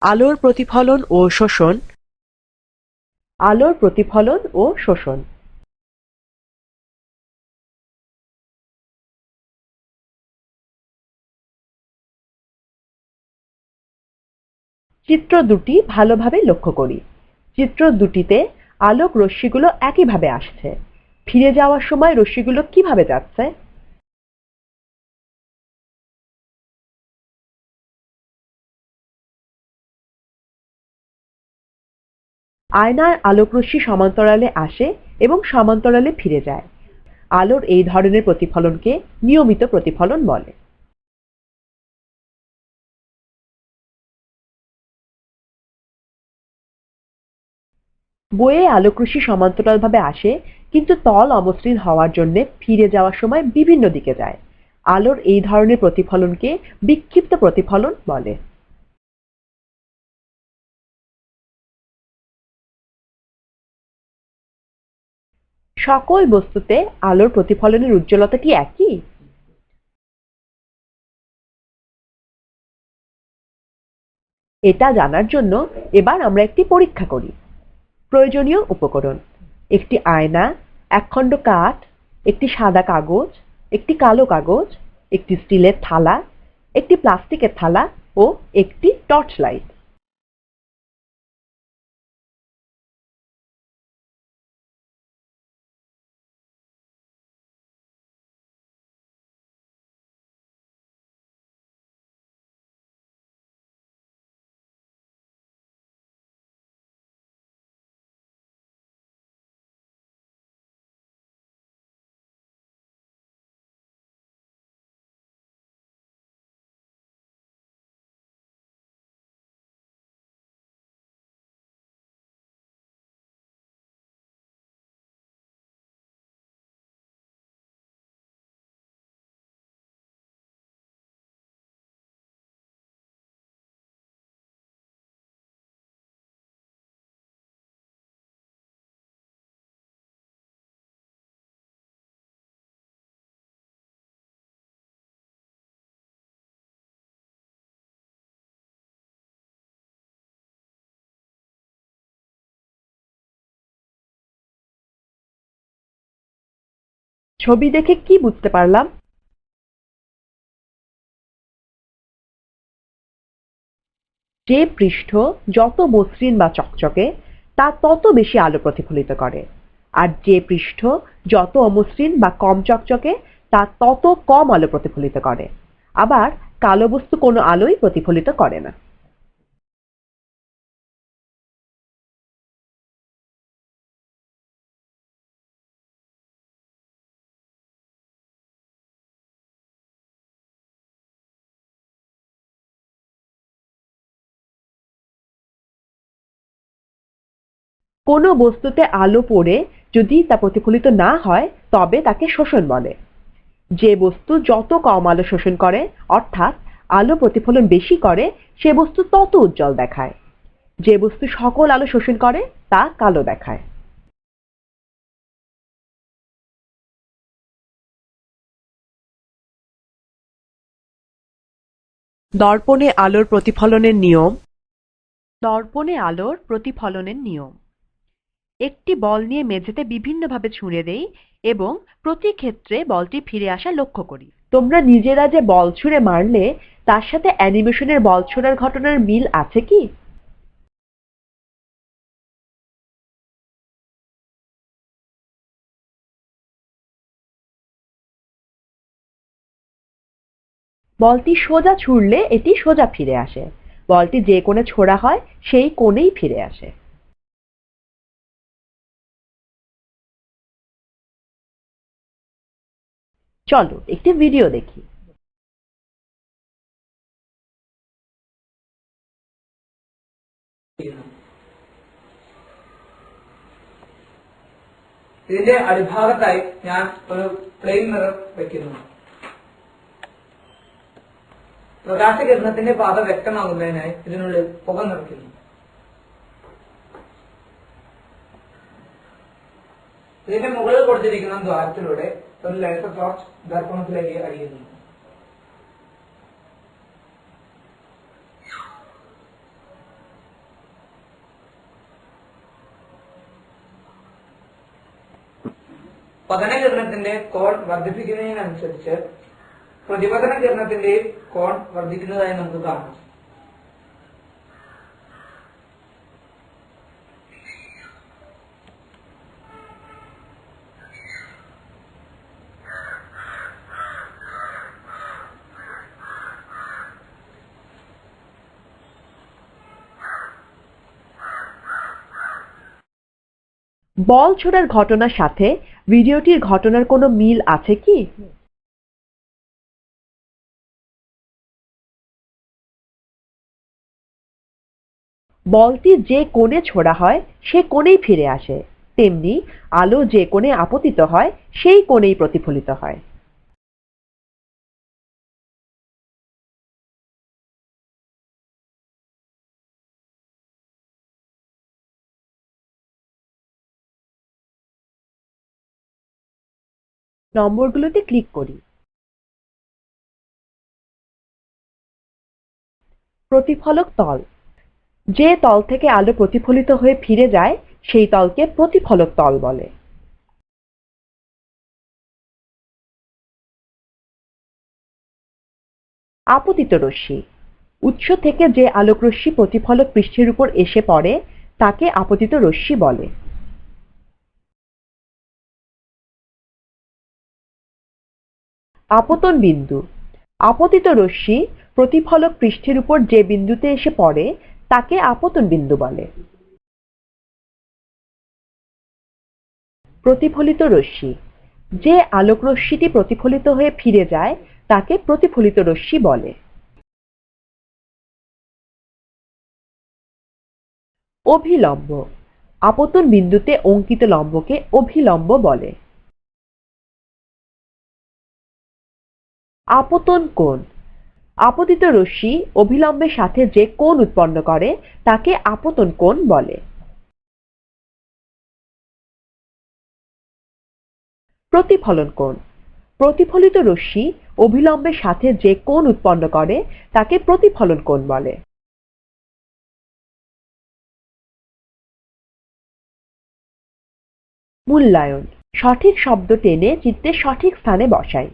আলোর প্রতিফলন ও শোষণ। আলোর প্রতিফলন ও শোষণ। চিত্র দুটি ভালোভাবে লক্ষ্য করি। চিত্র দুটিতে আলোক রশ্মিগুলো একইভাবে আসছে। ফিরে যাওয়ার সময় রশ্মিগুলো কিভাবে যাচ্ছে? আয়নার আলোকরশ্মি সমান্তরালে আসে এবং সমান্তরালে ফিরে যায়। আলোর এই ধরনের প্রতিফলনকে নিয়মিত প্রতিফলন বলে। বইয়ে আলোকরশ্মি সমান্তরালভাবে আসে, কিন্তু তল অমসৃণ হওয়ার জন্য ফিরে যাওয়ার সময় বিভিন্ন দিকে যায়। আলোর এই ধরনের প্রতিফলনকে বিক্ষিপ্ত প্রতিফলন বলে। সকল বস্তুতে আলোর প্রতিফলনের উজ্জ্বলতা কি একই? এটা জানার জন্য এবার আমরা একটি পরীক্ষা করি। প্রয়োজনীয় উপকরণ: একটি আয়না, একখণ্ড কাঠ, একটি সাদা কাগজ, একটি কালো কাগজ, একটি স্টিলের থালা, একটি প্লাস্টিকের থালা ও একটি টর্চ লাইট। ছবি দেখে কি বুঝতে পারলাম? যে পৃষ্ঠ যত মসৃণ বা চকচকে তা তত বেশি আলো প্রতিফলিত করে, আর যে পৃষ্ঠ যত অমসৃণ বা কম চকচকে তা তত কম আলো প্রতিফলিত করে। আবার কালো বস্তু কোনো আলোই প্রতিফলিত করে না। কোনো বস্তুতে আলো পড়ে যদি তা প্রতিফলিত না হয় তবে তাকে শোষণ বলে। যে বস্তু যত কম আলো শোষণ করে, অর্থাৎ আলো প্রতিফলন বেশি করে, সে বস্তু তত উজ্জ্বল দেখায়। যে বস্তু সকল আলো শোষণ করে তা কালো দেখায়। দর্পণে আলোর প্রতিফলনের নিয়ম। দর্পণে আলোর প্রতিফলনের নিয়ম: একটি বল নিয়ে মেঝেতে বিভিন্নভাবে ছুঁড়ে দেই এবং প্রতি ক্ষেত্রে বলটি ফিরে আসা লক্ষ্য করি। তোমরা নিজেরা যে বল ছুঁড়ে মারলে তার সাথে অ্যানিমেশনের বল ছোড়ার ঘটনার মিল আছে কি? বলটি সোজা ছুঁড়লে এটি সোজা ফিরে আসে। বলটি যে কোণে ছোড়া হয় সেই কোণেই ফিরে আসে। চলো একটি ভিডিও দেখি। ഇതിന്റെ അടിഭാഗത്തായി ഞാൻ ഒരു പ്ലെയിൻ മിറർ വെക്കുന്നു. പ്രകാശകിരണത്തിന്റെ പാത വ്യക്തമാകുന്നതിനായി ഇതിനുള്ളിൽ പുക നിറയ്ക്കുന്നു. ഇതിന്റെ മുകളിൽ കൊടുത്തിരിക്കുന്ന ദ്വാരത്തിലൂടെ ഒരു ലേസർ ടോർച്ച് ദർപ്പണത്തിലേക്ക് അടിയുന്നു. പതനകിരണത്തിന്റെ കോൺ വർദ്ധിപ്പിക്കുന്നതിനനുസരിച്ച് പ്രതിപതന കിരണത്തിന്റെയും കോൺ വർദ്ധിക്കുന്നതായി നമുക്ക് കാണാം. বল ছোড়ার ঘটনার সাথে ভিডিওটির ঘটনার কোনো মিল আছে কি? বলটি যে কোণে ছোড়া হয় সে কোণেই ফিরে আসে, তেমনি আলো যে কোণে আপতিত হয় সেই কোণেই প্রতিফলিত হয়। নম্বরগুলোতে ক্লিক করি। প্রতিফলক তল। যে তল থেকে আলো প্রতিফলিত হয়ে ফিরে যায় সেই তলকে প্রতিফলক তল বলে। আপতিত রশ্মি। উৎস থেকে যে আলোকরশ্মি প্রতিফলক পৃষ্ঠের উপর এসে পড়ে তাকে আপতিত রশ্মি বলে। আপতন বিন্দু। আপতিত রশ্মি প্রতিফলক পৃষ্ঠের উপর যে বিন্দুতে এসে পড়ে তাকে আপতন বিন্দু বলে। প্রতিফলিত রশ্মি। যে আলোকরশ্মিটি প্রতিফলিত হয়ে ফিরে যায় তাকে প্রতিফলিত রশ্মি বলে। অভিলম্ব। আপতন বিন্দুতে অঙ্কিত লম্বকে অভিলম্ব বলে। আপতন কোণ। আপতিত রশ্মি অভিলম্বের সাথে যে কোণ উৎপন্ন করে তাকে আপতন কোণ বলে। প্রতিফলন কোণ। প্রতিফলিত রশ্মি অভিলম্বের সাথে যে কোণ উৎপন্ন করে তাকে প্রতিফলন কোণ বলে। মূল্যায়ন। সঠিক শব্দ টেনে চিত্রের সঠিক স্থানে বসাই।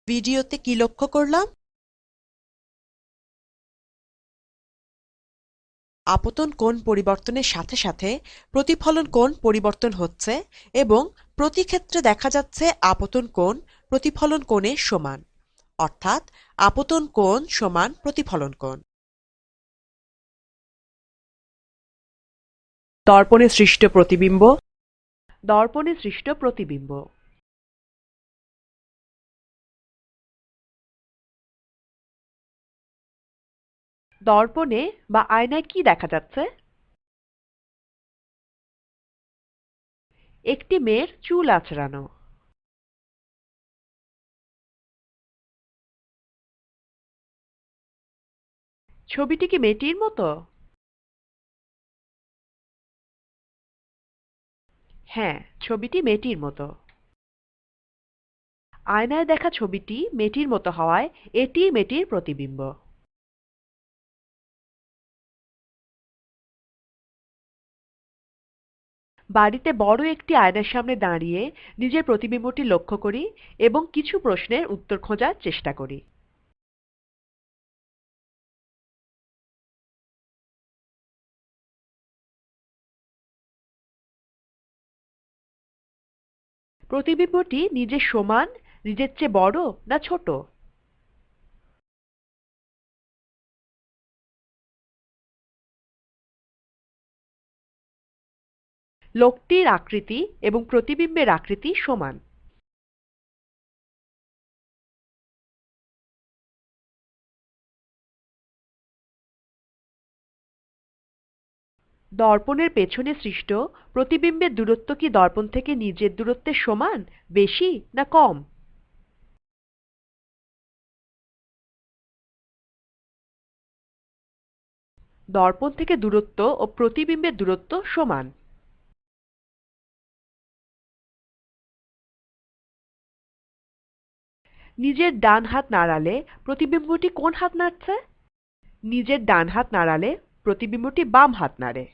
ভিডিওতে কি লক্ষ্য করলাম? আপতন কোণ পরিবর্তনের সাথে সাথে প্রতিফলন কোণ পরিবর্তন হচ্ছে এবং প্রতি ক্ষেত্রে দেখা যাচ্ছে আপতন কোণ প্রতিফলন কোণের সমান, অর্থাৎ আপতন কোণ সমান প্রতিফলন কোণ। দর্পণে সৃষ্ট প্রতিবিম্ব। দর্পণে সৃষ্ট প্রতিবিম্ব। দর্পণে বা আয়নায় কি দেখা যাচ্ছে? একটি মেয়ের চুল আঁচড়ানো। ছবিটি কি মেয়েটির মতো? হ্যাঁ, ছবিটি মেয়েটির মতো। আয়নায় দেখা ছবিটি মেয়েটির মতো হওয়ায় এটিই মেয়েটির প্রতিবিম্ব। বাড়িতে বড় একটি আয়নার সামনে দাঁড়িয়ে নিজের প্রতিবিম্বটি লক্ষ্য করি এবং কিছু প্রশ্নের উত্তর খোঁজার চেষ্টা করি। প্রতিবিম্বটি নিজের সমান, নিজের চেয়ে বড় না ছোট? লোকটির আকৃতি এবং প্রতিবিম্বের আকৃতি সমান। দর্পণের পেছনে সৃষ্ট প্রতিবিম্বের দূরত্ব কি দর্পণ থেকে নিজের দূরত্বের সমান, বেশি না কম? দর্পণ থেকে দূরত্ব ও প্রতিবিম্বের দূরত্ব সমান। নিজের ডান হাত নাড়ালে প্রতিবিম্বটি কোন হাত নাড়ছে? নিজের ডান হাত নাড়ালে প্রতিবিম্বটি বাম হাত নাড়ে।